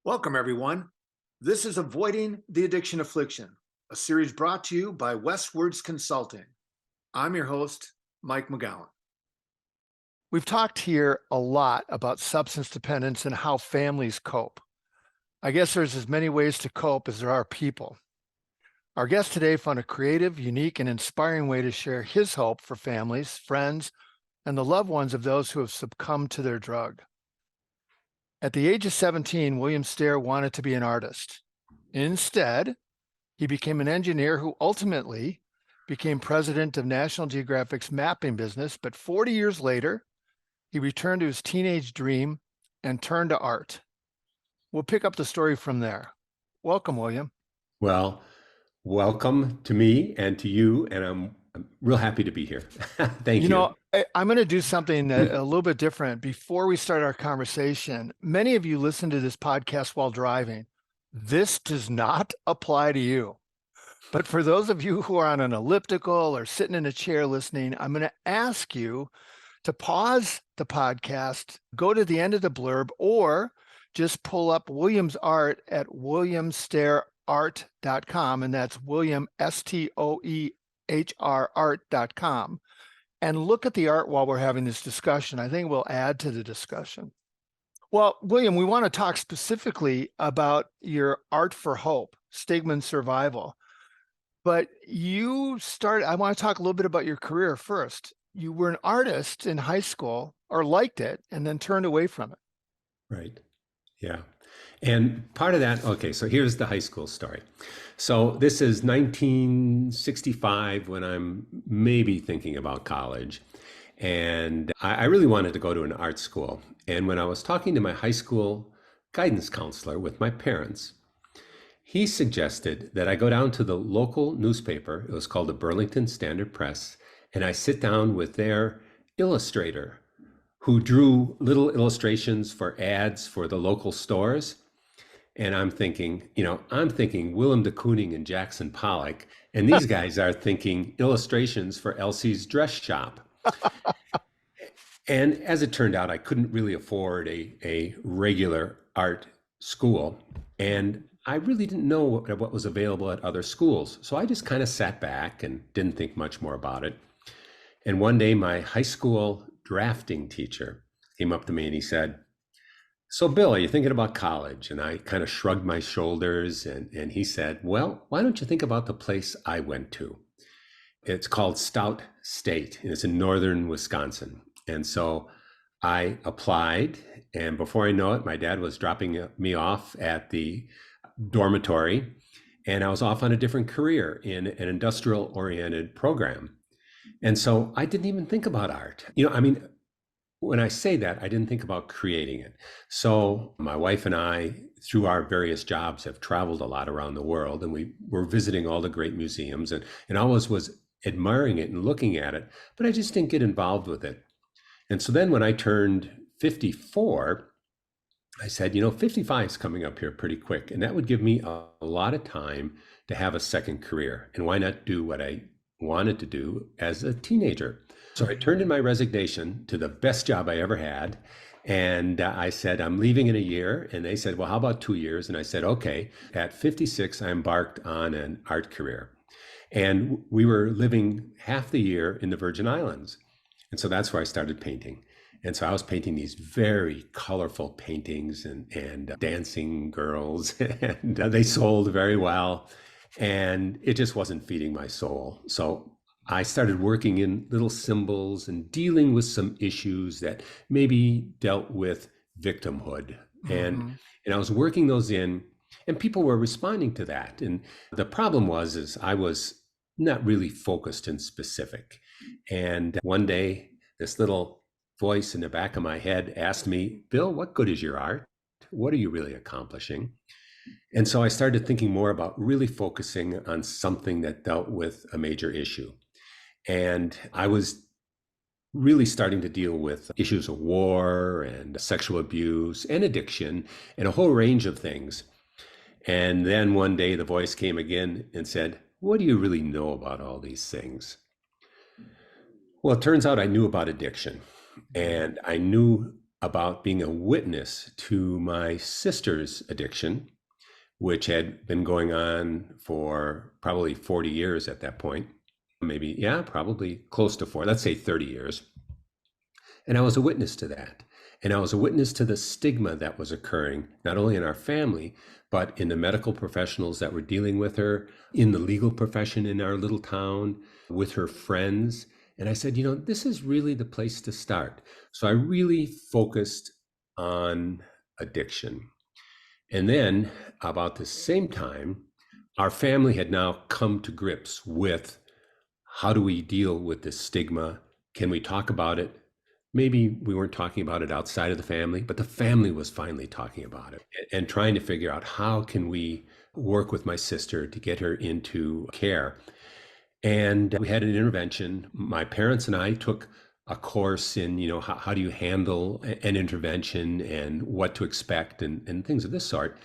Welcome, everyone. This is Avoiding the Addiction Affliction, a series brought to you by Westwards Consulting. I'm your host, Mike McGowan. We've talked here a lot about substance dependence and how families cope. I guess there's as many ways to cope as there are people. Our guest today found a creative, unique, and inspiring way to share his hope for families, friends, and the loved ones of those who have succumbed to their drug. At the age of 17, William Stoehr wanted to be an artist. Instead, he became an engineer who ultimately became president of National Geographic's mapping business, but 40 years later, he returned to his teenage dream and turned to art. We'll pick up the story from there. Welcome, William. Well, welcome to me and to you, and I'm real happy to be here. Thank you. You know, I'm going to do something a little bit different. Before we start our conversation, many of you listen to this podcast while driving. This does not apply to you. But for those of you who are on an elliptical or sitting in a chair listening, I'm going to ask you to pause the podcast, go to the end of the blurb, or just pull up William's art at williamstoehrart.com, and that's William, Stoehr art.com, and look at the art while we're having this discussion. I think it will add to the discussion. Well, William, we want to talk specifically about your Art for Hope, Stigma and Survival. But I want to talk a little bit about your career first. You were an artist in high school, or liked it, and then turned away from it. Right. Yeah. And part of that, okay, so here's the high school story. So this is 1965 when I'm maybe thinking about college. And I really wanted to go to an art school. And when I was talking to my high school guidance counselor with my parents, he suggested that I go down to the local newspaper. It was called the Burlington Standard Press. And I sit down with their illustrator who drew little illustrations for ads for the local stores. And I'm thinking Willem de Kooning and Jackson Pollock, and these guys are thinking illustrations for Elsie's dress shop. And as it turned out, I couldn't really afford a regular art school. And I really didn't know what was available at other schools. So I just kind of sat back and didn't think much more about it. And one day my high school drafting teacher came up to me and he said, "So Bill, are you thinking about college?" And I kind of shrugged my shoulders and he said, "Well, why don't you think about the place I went to? It's called Stout State, and it's in northern Wisconsin." And so I applied, and before I know it, my dad was dropping me off at the dormitory, and I was off on a different career in an industrial-oriented program. And so I didn't even think about art. When I say that, I didn't think about creating it. So my wife and I, through our various jobs, have traveled a lot around the world, and we were visiting all the great museums and always was admiring it and looking at it, but I just didn't get involved with it. And so then when I turned 54, I said, 55 is coming up here pretty quick, and that would give me a lot of time to have a second career. And why not do what I wanted to do as a teenager? So I turned in my resignation to the best job I ever had. And I said, I'm leaving in a year. And they said, well, how about 2 years? And I said, okay. At 56, I embarked on an art career. And we were living half the year in the Virgin Islands. And so that's where I started painting. And so I was painting these very colorful paintings and dancing girls, and they sold very well. And it just wasn't feeding my soul. So I started working in little symbols and dealing with some issues that maybe dealt with victimhood. And I was working those in, and people were responding to that. And the problem is I was not really focused and specific. And one day, this little voice in the back of my head asked me, Bill, what good is your art? What are you really accomplishing? And so I started thinking more about really focusing on something that dealt with a major issue. And I was really starting to deal with issues of war and sexual abuse and addiction and a whole range of things. And then one day the voice came again and said, what do you really know about all these things? Well, it turns out I knew about addiction, and I knew about being a witness to my sister's addiction, which had been going on for probably 40 years at that point. Maybe, yeah, probably close to four, let's say 30 years. And I was a witness to that. And I was a witness to the stigma that was occurring, not only in our family, but in the medical professionals that were dealing with her, in the legal profession in our little town, with her friends. And I said, this is really the place to start. So I really focused on addiction. And then, about the same time, our family had now come to grips with how do we deal with this stigma? Can we talk about it? Maybe we weren't talking about it outside of the family, but the family was finally talking about it and trying to figure out how can we work with my sister to get her into care. And we had an intervention. My parents and I took a course in, how do you handle an intervention and what to expect and things of this sort.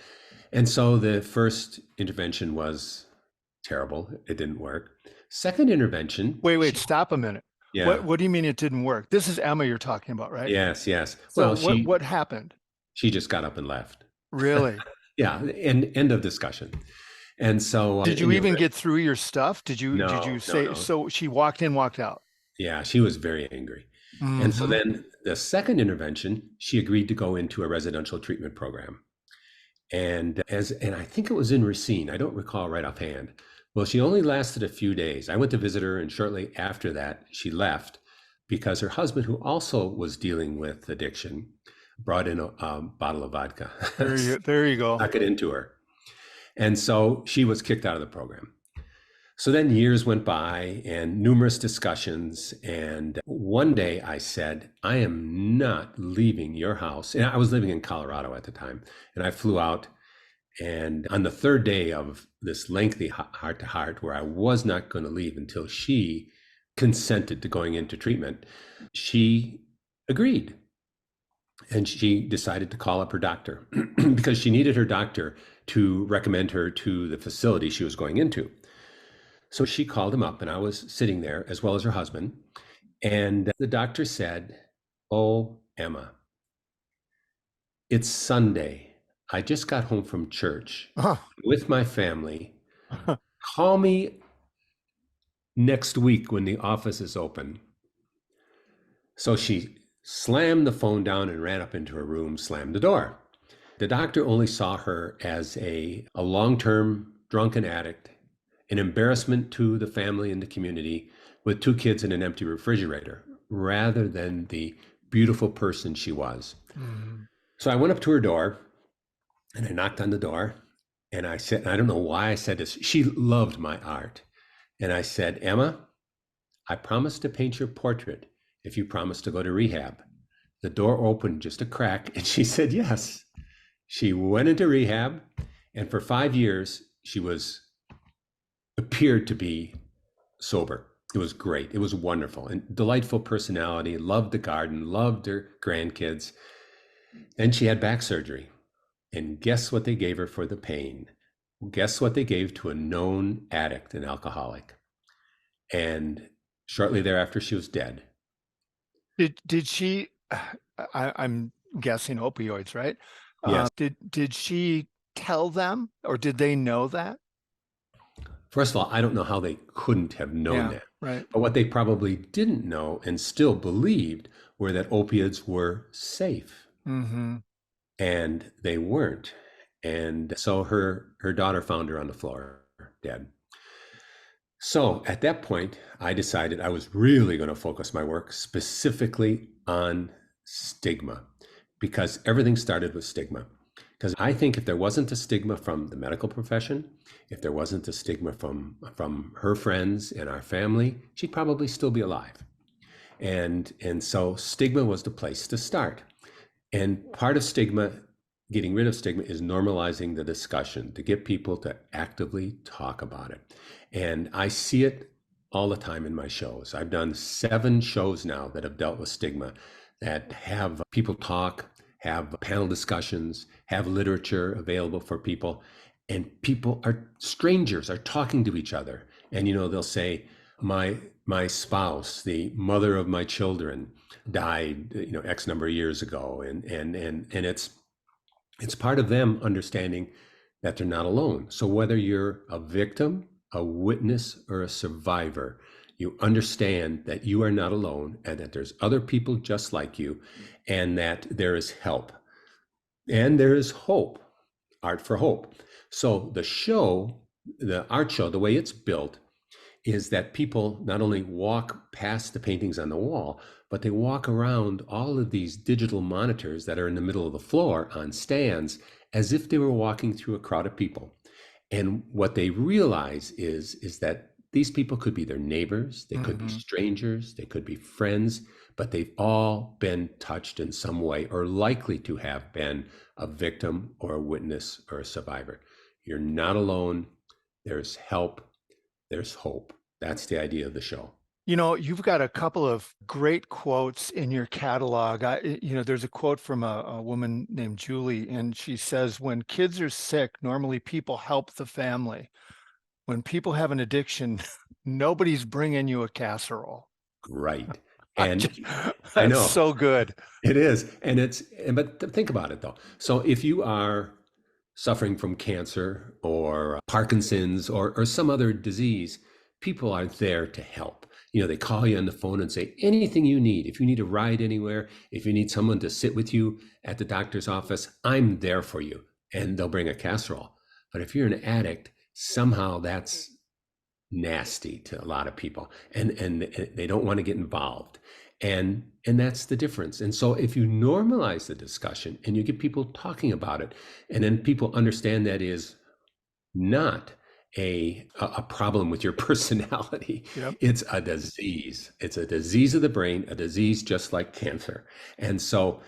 And so the first intervention was terrible. It didn't work. Second intervention. Wait, stop a minute. Yeah. What do you mean it didn't work? This is Emma you're talking about, right? Yes. So well, what happened? She just got up and left. Really? Yeah. End of discussion. And so did you even get through your stuff? Did you say no. So she walked in, walked out? Yeah, she was very angry. Mm-hmm. And so then the second intervention, she agreed to go into a residential treatment program. And I think it was in Racine. I don't recall right offhand. Well, she only lasted a few days. I went to visit her, and shortly after that, she left because her husband, who also was dealing with addiction, brought in a bottle of vodka. There you go. Stuck it into her. And so she was kicked out of the program. So then years went by and numerous discussions. And one day I said, I am not leaving your house. And I was living in Colorado at the time. And I flew out. And on the third day of this lengthy heart to heart, where I was not going to leave until she consented to going into treatment, she agreed. And she decided to call up her doctor because she needed her doctor to recommend her to the facility she was going into. So she called him up, and I was sitting there as well as her husband. And the doctor said, "Oh, Emma, it's Sunday. I just got home from church with my family. Call me next week when the office is open." So she slammed the phone down and ran up into her room, slammed the door. The doctor only saw her as a long-term drunken addict, an embarrassment to the family and the community with 2 kids and an empty refrigerator, rather than the beautiful person she was. Mm-hmm. So I went up to her door and I knocked on the door, and I said, I don't know why I said this. She loved my art. And I said, "Emma, I promise to paint your portrait if you promise to go to rehab." The door opened just a crack, and she said yes. She went into rehab, and for 5 years, she appeared to be sober. It was great. It was wonderful and delightful personality, loved the garden, loved her grandkids. Then she had back surgery. And guess what they gave her for the pain? Guess what they gave to a known addict and alcoholic? And shortly thereafter, she was dead. Did she, I'm guessing opioids, right? Yes. Did she tell them, or did they know that? First of all, I don't know how they couldn't have known that. Right. But what they probably didn't know and still believed were that opiates were safe. Mm-hmm. And they weren't. And so her daughter found her on the floor, dead. So at that point, I decided I was really going to focus my work specifically on stigma, because everything started with stigma. Because I think if there wasn't a stigma from the medical profession, if there wasn't a stigma from her friends and our family, she'd probably still be alive. And so stigma was the place to start. And part of stigma, getting rid of stigma, is normalizing the discussion, to get people to actively talk about it. And I see it all the time in my shows. I've done 7 shows now that have dealt with stigma, that have people talk, have panel discussions, have literature available for people. and people are strangers are talking to each other. And they'll say, my spouse, the mother of my children, died, X number of years ago. And it's part of them understanding that they're not alone. So whether you're a victim, a witness, or a survivor, you understand that you are not alone and that there's other people just like you, and that there is help and there is hope. Art for hope. So the art show, the way it's built is that people not only walk past the paintings on the wall, but they walk around all of these digital monitors that are in the middle of the floor on stands as if they were walking through a crowd of people. And what they realize is that these people could be their neighbors, they could be strangers, they could be friends, but they've all been touched in some way or likely to have been a victim or a witness or a survivor. You're not alone. There's help. There's hope. That's the idea of the show. You've got a couple of great quotes in your catalog. There's a quote from a woman named Julie, and she says, when kids are sick, normally people help the family. When people have an addiction, nobody's bringing you a casserole. Right. And that's I know so good. it is. But think about it though. So if you are suffering from cancer or Parkinson's or some other disease, people are there to help. They call you on the phone and say, anything you need. If you need a ride anywhere, if you need someone to sit with you at the doctor's office, I'm there for you. And they'll bring a casserole. But if you're an addict, somehow that's nasty to a lot of people, and they don't want to get involved. And that's the difference. And so if you normalize the discussion and you get people talking about it, and then people understand that is not a problem with your personality. Yep. It's a disease. It's a disease of the brain, a disease just like cancer. And so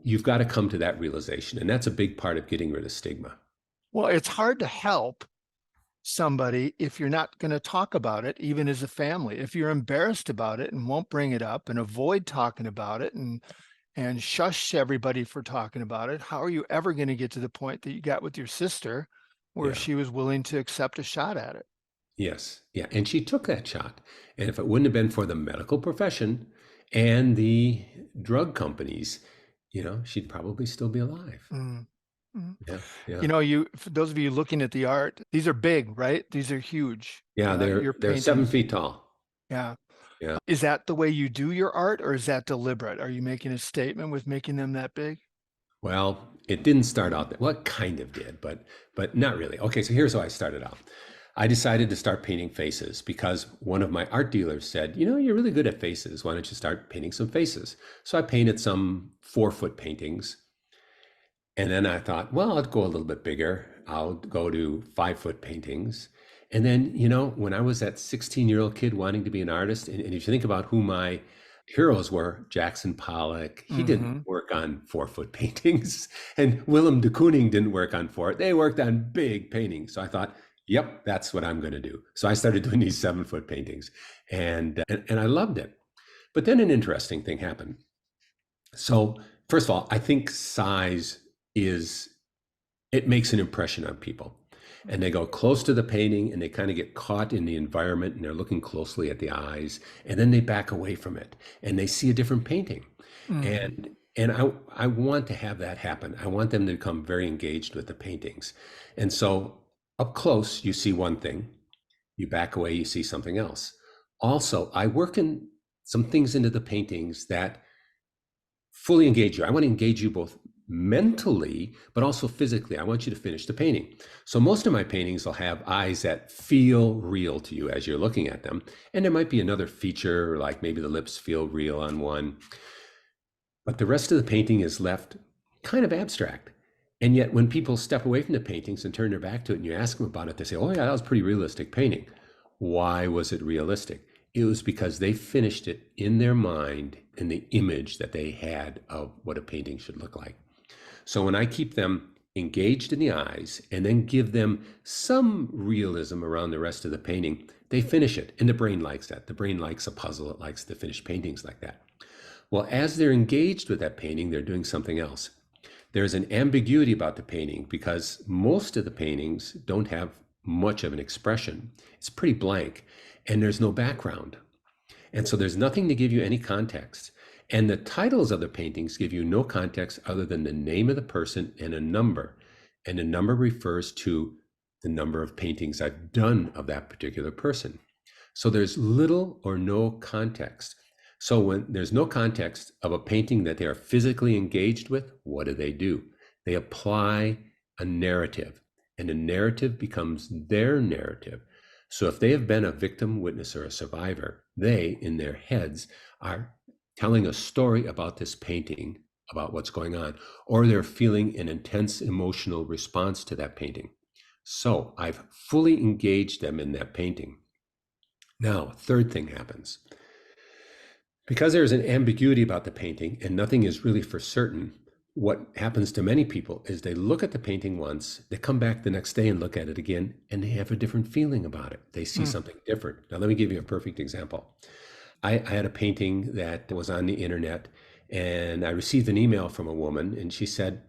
you've got to come to that realization. And that's a big part of getting rid of stigma. Well, it's hard to help somebody if you're not going to talk about it, even as a family. If you're embarrassed about it and won't bring it up and avoid talking about it and shush everybody for talking about it, how are you ever going to get to the point that you got with your sister where she was willing to accept a shot at it? Yes. Yeah. And she took that shot. And if it wouldn't have been for the medical profession and the drug companies, she'd probably still be alive. Yeah. For those of you looking at the art, these are big, right? These are huge. Yeah, they're 7 feet tall. Yeah. Yeah. Is that the way you do your art, or is that deliberate? Are you making a statement with making them that big? Well, it didn't start out that. Well, it kind of did, but not really. Okay, so here's how I started out. I decided to start painting faces because one of my art dealers said, you're really good at faces. Why don't you start painting some faces? So I painted some 4-foot paintings. And then I thought, well, I'll go a little bit bigger. I'll go to 5-foot paintings. And then, when I was that 16-year-old kid wanting to be an artist, and if you think about who my heroes were, Jackson Pollock, he didn't work on 4-foot paintings. And Willem de Kooning didn't work on 4. They worked on big paintings. So I thought, yep, that's what I'm going to do. So I started doing these 7-foot paintings, and I loved it. But then an interesting thing happened. So first of all, I think size it makes an impression on people, and they go close to the painting and they kind of get caught in the environment and they're looking closely at the eyes, and then they back away from it and they see a different painting. And I want to have that happen. I want them to become very engaged with the paintings. And so up close, you see one thing, you back away, you see something else. Also, I work in some things into the paintings that fully engage you. I want to engage you both mentally, but also physically. I want you to finish the painting. So most of my paintings will have eyes that feel real to you as you're looking at them. And there might be another feature, like maybe the lips feel real on one. But the rest of the painting is left kind of abstract. And yet when people step away from the paintings and turn their back to it and you ask them about it, they say, oh yeah, that was a pretty realistic painting. Why was it realistic? It was because they finished it in their mind in the image that they had of what a painting should look like. So when I keep them engaged in the eyes and then give them some realism around the rest of the painting, they finish it. And the brain likes that. The brain likes a puzzle. It likes to finish paintings like that. Well, as they're engaged with that painting, they're doing something else. There's an ambiguity about the painting because most of the paintings don't have much of an expression. It's pretty blank, and there's no background. And so there's nothing to give you any context. And the titles of the paintings give you no context other than the name of the person and a number. And a number refers to the number of paintings I've done of that particular person. So there's little or no context. So when there's no context of a painting that they are physically engaged with, what do? They apply a narrative, and a narrative becomes their narrative. So if they have been a victim, witness, or a survivor, they, in their heads, are telling a story about this painting, about what's going on, or they're feeling an intense emotional response to that painting. So I've fully engaged them in that painting. Now, third thing happens. Because there's an ambiguity about the painting and nothing is really for certain, what happens to many people is they look at the painting once, they come back the next day and look at it again, and they have a different feeling about it. They see something different. Now, let me give you a perfect example. I had a painting that was on the internet, and I received an email from a woman, and she said,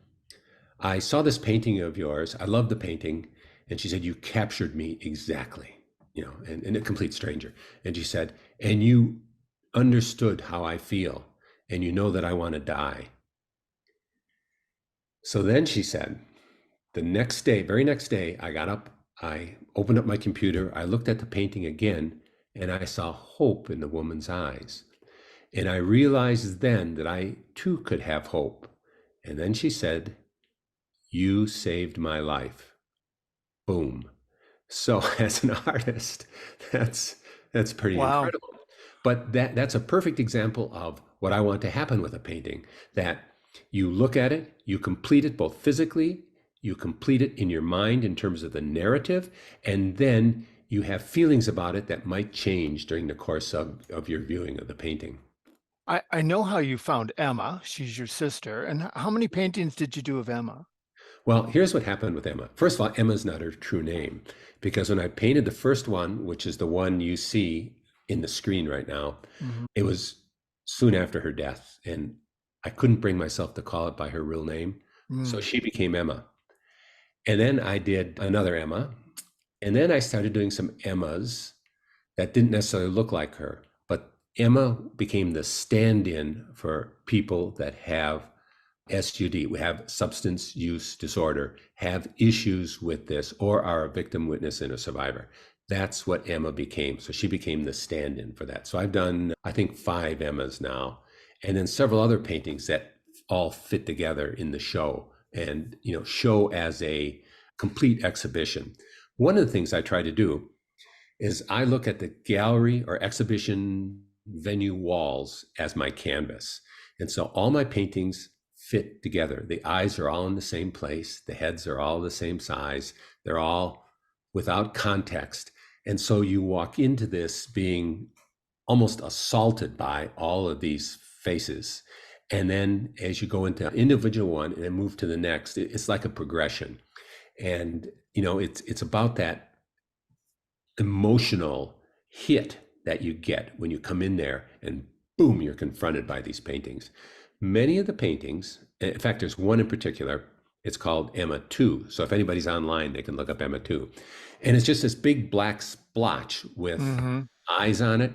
I saw this painting of yours. I love the painting. And she said, you captured me exactly, and a complete stranger. And she said, and you understood how I feel, and you know that I want to die. So then she said, the next day, very next day, I got up, I opened up my computer, I looked at the painting again, and I saw hope in the woman's eyes. And I realized then that I too could have hope. And then she said, you saved my life. Boom. So as an artist, that's pretty Wow. incredible. But that's a perfect example of what I want to happen with a painting, that you look at it, you complete it both physically, you complete it in your mind in terms of the narrative, and then you have feelings about it that might change during the course of your viewing of the painting. I know how you found Emma. She's your sister. And how many paintings did you do of Emma? Well, here's what happened with Emma. First of all, Emma's not her true name, because when I painted the first one, which is the one you see in the screen right now, Mhm. it was soon after her death, and I couldn't bring myself to call it by her real name. So Mm. she became Emma. And then I did another Emma. And then I started doing some Emmas that didn't necessarily look like her, but Emma became the stand-in for people that have SUD, we have substance use disorder, have issues with this, or are a victim, witness, and a survivor. That's what Emma became. So she became the stand-in for that. So I've done, I think, 5 Emmas now, and then several other paintings that all fit together in the show and show as a complete exhibition. One of the things I try to do is I look at the gallery or exhibition venue walls as my canvas. And so all my paintings fit together. The eyes are all in the same place. The heads are all the same size. They're all without context. And so you walk into this being almost assaulted by all of these faces. And then as you go into individual one and then move to the next, it's like a progression. And, it's about that emotional hit that you get when you come in there and boom, you're confronted by these paintings. Many of the paintings, in fact, there's one in particular, it's called Emma 2. So if anybody's online, they can look up Emma 2. And it's just this big black splotch with Mhm. eyes on it.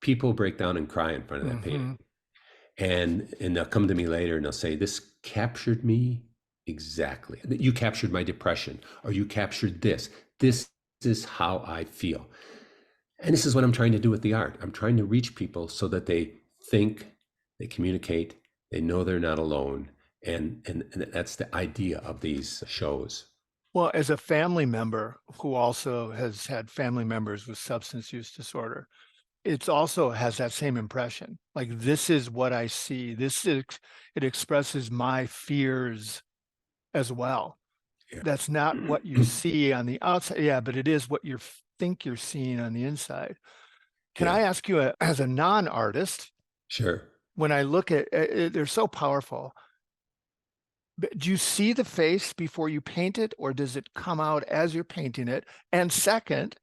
People break down and cry in front of that painting. Mhm. And they'll come to me later and they'll say, this captured me exactly. You captured my depression, or you captured this. This is how I feel. And this is what I'm trying to do with the art. I'm trying to reach people so that they think, they communicate, they know they're not alone. And that's the idea of these shows. Well, as a family member who also has had family members with substance use disorder, it's also has that same impression. Like, this is what I see. It expresses my fears as well. That's not what you Yeah. see on the outside. Yeah, but it is what you think you're seeing on the inside. Can Yeah, I ask you, as a non-artist, sure. when I look at they're so powerful. Do you see the face before you paint it, or does it come out as you're painting it? And second,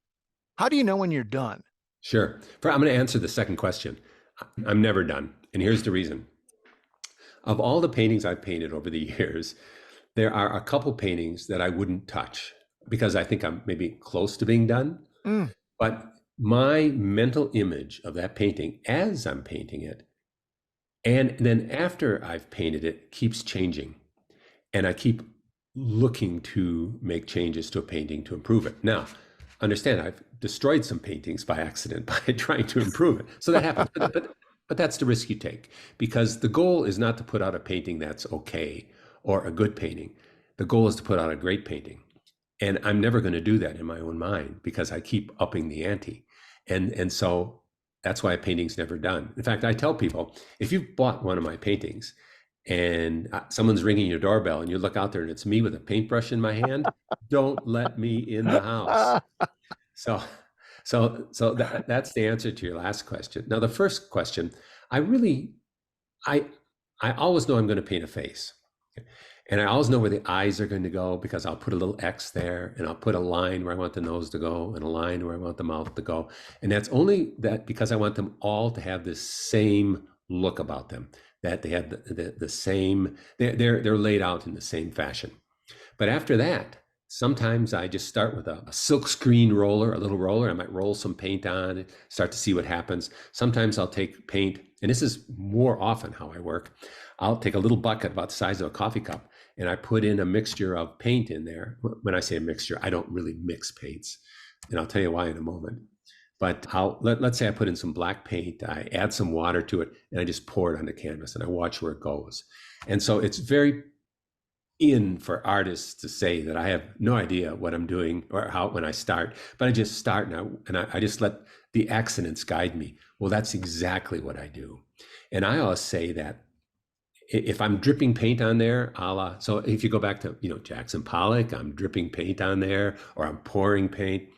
how do you know when you're done? Sure. I'm going to answer the second question. I'm never done. And here's the reason. of all the paintings I've painted over the years, there are a couple paintings that I wouldn't touch because I think I'm maybe close to being done. Mm. But my mental image of that painting as I'm painting it, and then after I've painted it, keeps changing. And I keep looking to make changes to a painting to improve it. Now, understand, I've destroyed some paintings by accident by trying to improve it. So that happens. But that's the risk you take, because the goal is not to put out a painting that's okay or a good painting. The goal is to put out a great painting. And I'm never going to do that in my own mind because I keep upping the ante. And so that's why a painting's never done. In fact, I tell people, if you've bought one of my paintings and someone's ringing your doorbell and you look out there and it's me with a paintbrush in my hand, don't let me in the house. So that's the answer to your last question. Now, the first question, I really, I, I always know I'm going to paint a face. And I always know where the eyes are going to go because I'll put a little X there and I'll put a line where I want the nose to go and a line where I want the mouth to go. And that's only that because I want them all to have the same look about them, that they have the same, they're laid out in the same fashion. But after that, sometimes I just start with a silk screen roller, a little roller. I might roll some paint on it, start to see what happens. Sometimes I'll take paint, and this is more often how I work. I'll take a little bucket about the size of a coffee cup, and I put in a mixture of paint in there. When I say a mixture, I don't really mix paints, and I'll tell you why in a moment. But let's say I put in some black paint, I add some water to it, and I just pour it on the canvas, and I watch where it goes. And so it's very in for artists to say that I have no idea what I'm doing or how when I start, but I just start and I just let the accidents guide me. Well, that's exactly what I do. And I always say that if I'm dripping paint on there, so if you go back to, Jackson Pollock, I'm dripping paint on there or I'm pouring paint.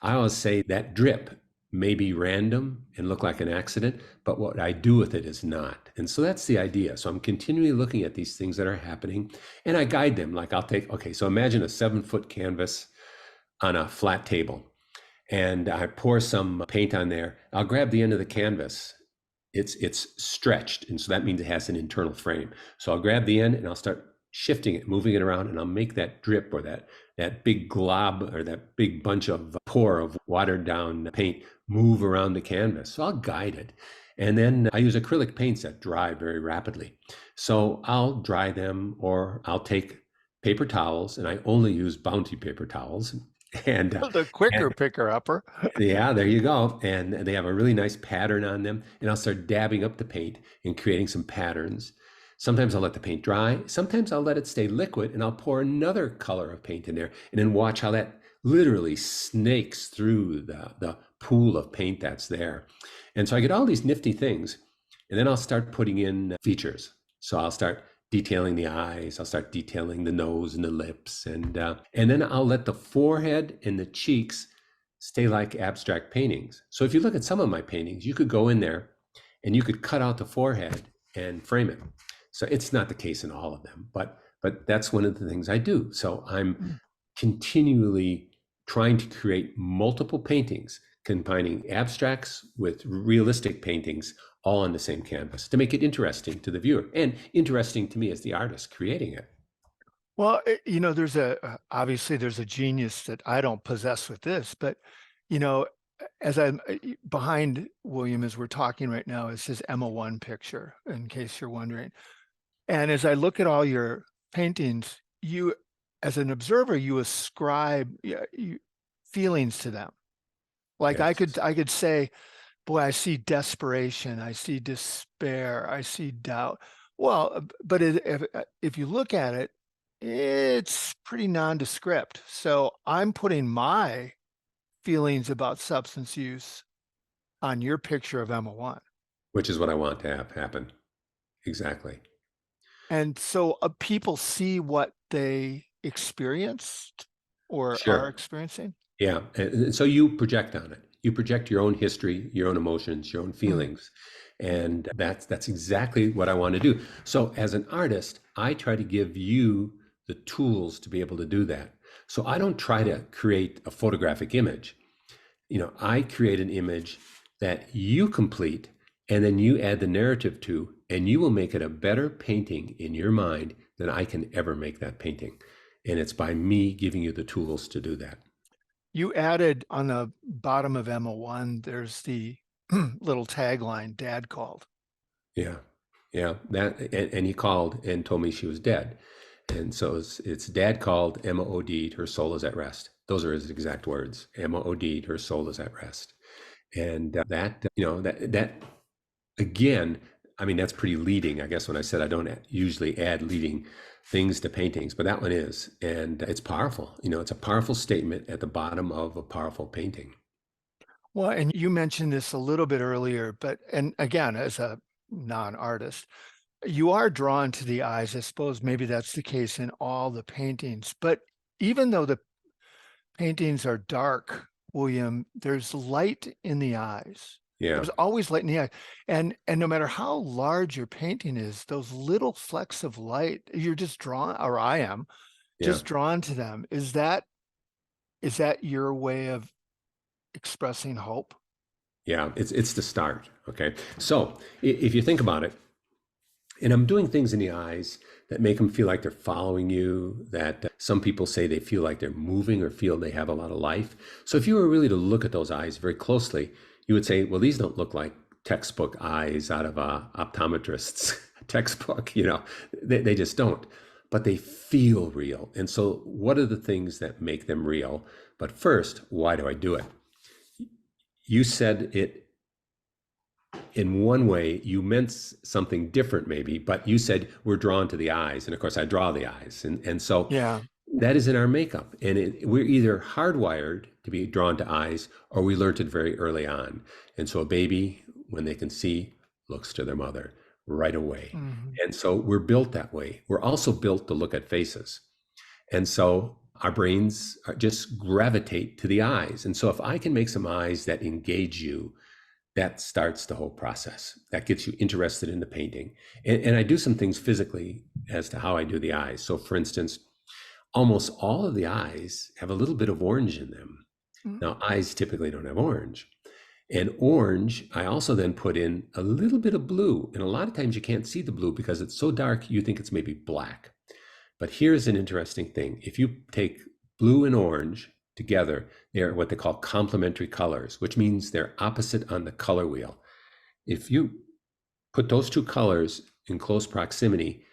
I always say that drip may be random and look like an accident, but what I do with it is not. And so that's the idea. So I'm continually looking at these things that are happening and I guide them. Like so imagine a 7-foot canvas on a flat table and I pour some paint on there. I'll grab the end of the canvas. It's stretched. And so that means it has an internal frame. So I'll grab the end and I'll start shifting it, moving it around, and I'll make that drip or that big glob or that big bunch of pour of watered down paint move around the canvas. So I'll guide it. And then I use acrylic paints that dry very rapidly. So I'll dry them or I'll take paper towels, and I only use Bounty paper towels. And the quicker picker upper. yeah, there you go. And they have a really nice pattern on them. And I'll start dabbing up the paint and creating some patterns. Sometimes I'll let the paint dry. Sometimes I'll let it stay liquid and I'll pour another color of paint in there and then watch how that literally snakes through the pool of paint that's there. And so I get all these nifty things, and then I'll start putting in features. So I'll start detailing the eyes, I'll start detailing the nose and the lips, and then I'll let the forehead and the cheeks stay like abstract paintings. So if you look at some of my paintings, you could go in there and you could cut out the forehead and frame it. So it's not the case in all of them, but that's one of the things I do. So I'm continually trying to create multiple paintings, combining abstracts with realistic paintings all on the same canvas to make it interesting to the viewer and interesting to me as the artist creating it. Well, there's obviously there's a genius that I don't possess with this, but as I'm behind William as we're talking right now is his Emma-1 picture, in case you're wondering. And as I look at all your paintings, you, as an observer, you ascribe feelings to them. Like Yes. I could say, boy, I see desperation, I see despair, I see doubt. Well, but if you look at it, it's pretty nondescript. So I'm putting my feelings about substance use on your picture of Emma-1. Which is what I want to have happen. Exactly. And so people see what they experienced or are Sure. experiencing. Yeah. And so you project on it. You project your own history, your own emotions, your own feelings. And that's exactly what I want to do. So as an artist, I try to give you the tools to be able to do that. So I don't try to create a photographic image. I create an image that you complete and then you add the narrative to, and you will make it a better painting in your mind than I can ever make that painting. And it's by me giving you the tools to do that. You added on the bottom of Emma 1, there's the little tagline, Dad called. Yeah. Yeah. And he called and told me she was dead. And so it's Dad called, Emma OD'd, her soul is at rest. Those are his exact words. Emma OD'd, her soul is at rest. And that again, I mean, that's pretty leading, I guess, when I said I don't usually add leading things to paintings, but that one is. And it's powerful. It's a powerful statement at the bottom of a powerful painting. Well, and you mentioned this a little bit earlier, and again, as a non-artist, you are drawn to the eyes. I suppose maybe that's the case in all the paintings, but even though the paintings are dark, William, there's light in the eyes. Yeah. There's always light in the eye. And no matter how large your painting is, those little flecks of light, you're just drawn, or I am Yeah. just drawn to them. Is that your way of expressing hope? Yeah, it's the start. Okay. So if you think about it, and I'm doing things in the eyes that make them feel like they're following you, that some people say they feel like they're moving or feel they have a lot of life. So if you were really to look at those eyes very closely, you would say, well, these don't look like textbook eyes out of a optometrist's textbook. They just don't, but they feel real. And so what are the things that make them real? But first, why do I do it? You said it in one way, you meant something different maybe, but you said we're drawn to the eyes. And of course I draw the eyes. And so Yeah. that is in our makeup. And we're either hardwired to be drawn to eyes or we learned it very early on. And so a baby, when they can see, looks to their mother right away. Mm-hmm. And so we're built that way. We're also built to look at faces. And so our brains just gravitate to the eyes. And so if I can make some eyes that engage you, that starts the whole process. That gets you interested in the painting. And I do some things physically as to how I do the eyes. So for instance, almost all of the eyes have a little bit of orange in them. Mm-hmm. Now, eyes typically don't have orange. And orange, I also then put in a little bit of blue. And a lot of times you can't see the blue because it's so dark, you think it's maybe black. But here's an interesting thing. If you take blue and orange together, they're what they call complementary colors, which means they're opposite on the color wheel. If you put those two colors in close proximity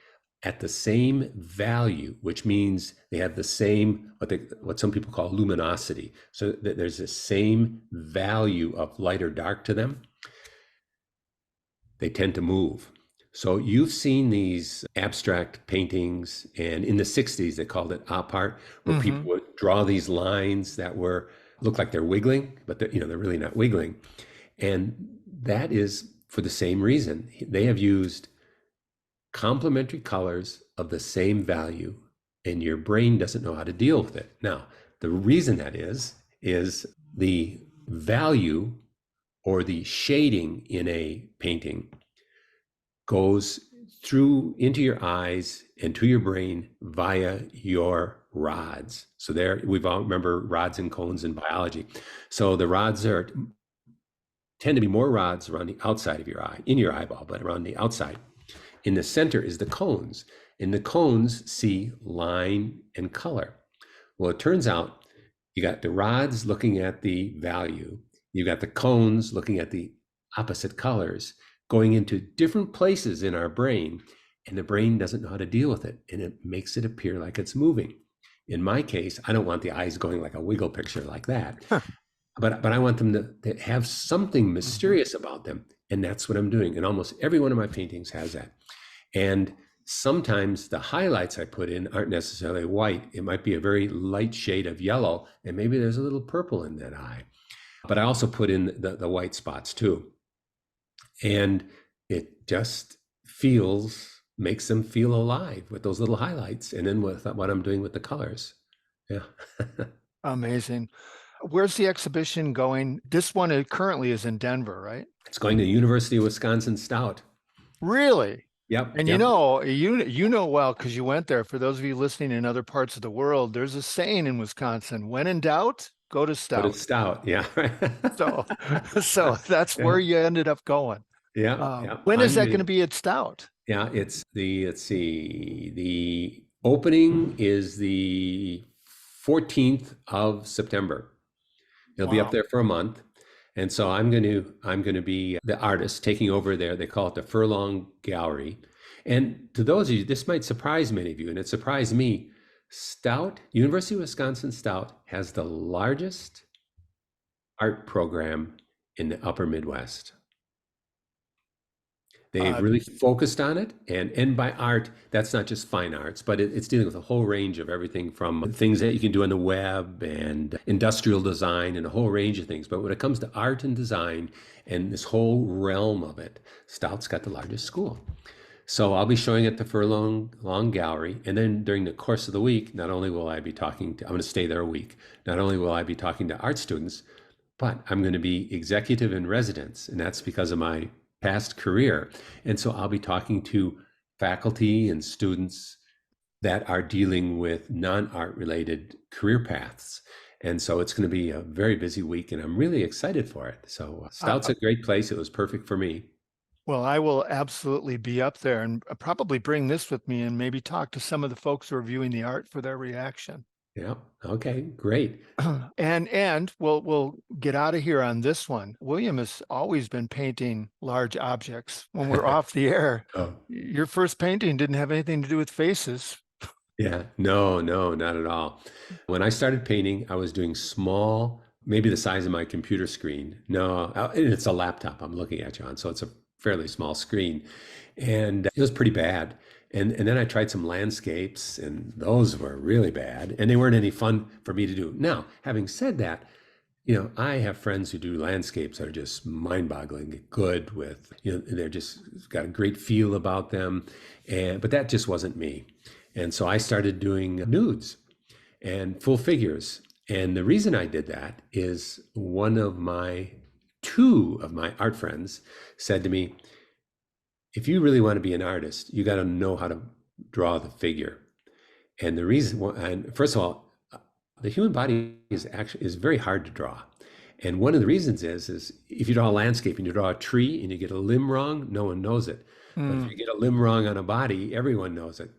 at the same value, which means they have the same, what some people call luminosity, so that there's the same value of light or dark to them, they tend to move. So you've seen these abstract paintings, and in the 60s, they called it op art, where mm-hmm. people would draw these lines that look like they're wiggling, but they're really not wiggling. And that is for the same reason. They have used complementary colors of the same value, and your brain doesn't know how to deal with it. Now, the reason that is the value or the shading in a painting goes through into your eyes and to your brain via your rods. So there, we've all remember rods and cones in biology. So the rods tend to be more rods around the outside of your eye, in your eyeball, but around the outside. In the center is the cones, and the cones see line and color. Well, it turns out you got the rods looking at the value, you got the cones looking at the opposite colors, going into different places in our brain, and the brain doesn't know how to deal with it, and it makes it appear like it's moving. In my case, I don't want the eyes going like a wiggle picture like that, but I want them to have something mysterious about them, and that's what I'm doing. And almost every one of my paintings has that. And sometimes the highlights I put in aren't necessarily white. It might be a very light shade of yellow, and maybe there's a little purple in that eye. But I also put in the white spots too. And it just makes them feel alive with those little highlights. And then with what I'm doing with the colors. Yeah. Amazing. Where's the exhibition going? This one currently is in Denver, right? It's going to University of Wisconsin Stout. Really? Yep. And yep. you know well, because you went there. For those of you listening in other parts of the world, there's a saying in Wisconsin: when in doubt, go to Stout. Go to Stout, yeah. So that's where you ended up going. Yeah, yeah. When is I'm that going to gonna, be at Stout? yeah, it's the, let's see, the opening is the 14th of September. It'll be up Wow. there for a month. And so I'm going to be the artist taking over there. They call it the Furlong Gallery. And to those of you, this might surprise many of you, and it surprised me. University of Wisconsin Stout has the largest art program in the upper Midwest. They've Uh, really focused on it, and by art, that's not just fine arts, but it's dealing with a whole range of everything from things that you can do on the web and industrial design and a whole range of things. But when it comes to art and design and this whole realm of it, Stout's got the largest school. So I'll be showing at the Furlong Long Gallery, and then during the course of the week, not only will I be talking to, I'm going to stay there a week. Not only will I be talking to art students, but I'm going to be executive in residence, and that's because of my past career. And so I'll be talking to faculty and students that are dealing with non-art related career paths. And so it's going to be a very busy week, and I'm really excited for it. So Stout's uh, a great place. It was perfect for me. well, I will absolutely be up there and probably bring this with me and maybe talk to some of the folks who are viewing the art for their reaction. Yeah. Okay. Great. And we'll get out of here on this one. William has always been painting large objects. When we're off the air, Oh, your first painting didn't have anything to do with faces. yeah. No, no, not at all. When I started painting, I was doing small, maybe the size of my computer screen. No, it's a laptop I'm looking at, John. So it's a fairly small screen. And it was pretty bad. And then I tried some landscapes, and those were really bad. And they weren't any fun for me to do. Now, having said that, I have friends who do landscapes that are just mind-boggling good with, they're just got a great feel about them. But that just wasn't me. And so I started doing nudes and full figures. And the reason I did that is two of my art friends said to me, if you really want to be an artist, you got to know how to draw the figure. And the reason, and first of all, the human body is very hard to draw. And one of the reasons is if you draw a landscape and you draw a tree and you get a limb wrong, no one knows it. But if you get a limb wrong on a body, everyone knows it.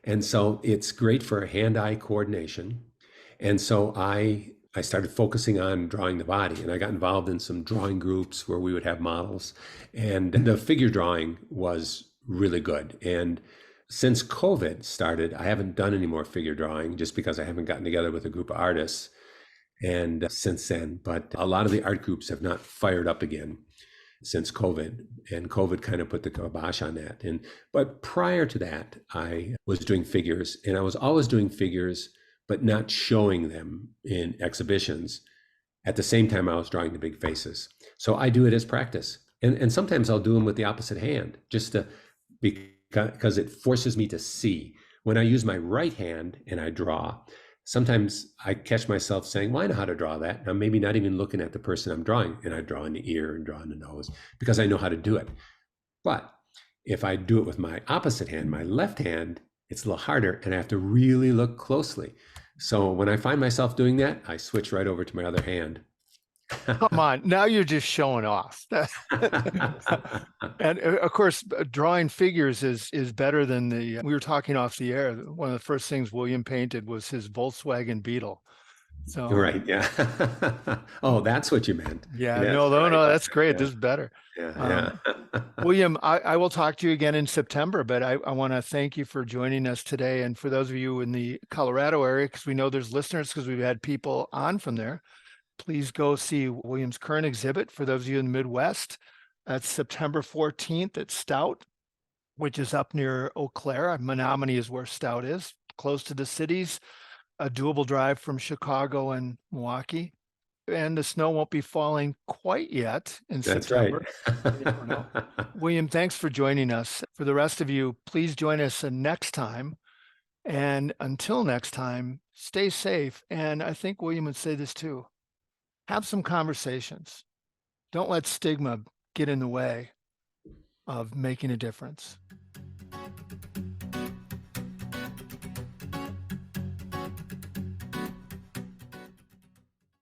And so it's great for hand-eye coordination. And so I started focusing on drawing the body, and I got involved in some drawing groups where we would have models, and the figure drawing was really good. And since COVID started, I haven't done any more figure drawing just because I haven't gotten together with a group of artists. And since then, but a lot of the art groups have not fired up again since COVID, and COVID kind of put the kibosh on that. But prior to that, I was doing figures, and I was always doing figures, but not showing them in exhibitions. At the same time, I was drawing the big faces. So I do it as practice, and sometimes I'll do them with the opposite hand, just to because it forces me to see. When I use my right hand and I draw, sometimes I catch myself saying, well, I know how to draw that. I'm maybe not even looking at the person I'm drawing, and I draw in the ear and draw in the nose because I know how to do it. But if I do it with my opposite hand, my left hand, it's a little harder, and I have to really look closely. So when I find myself doing that, I switch right over to my other hand. Come on, now you're just showing off. And of course, drawing figures is better than we were talking off the air. One of the first things William painted was his Volkswagen Beetle. So Right, yeah. Oh, that's what you meant. yeah, That's no, right. that's great. Yeah, This is better. yeah, yeah. William, I will talk to you again in September, but I want to thank you for joining us today. And for those of you in the Colorado area, because we know there's listeners, because we've had people on from there, please go see William's current exhibit. For those of you in the Midwest, that's September 14th at Stout, which is up near Eau Claire. Menominee is where Stout is, close to the cities, a doable drive from Chicago and Milwaukee. And the snow won't be falling quite yet in That's right. September. You never know. William, thanks for joining us. For the rest of you, please join us next time. And until next time, stay safe. And I think William would say this too. Have some conversations. Don't let stigma get in the way of making a difference.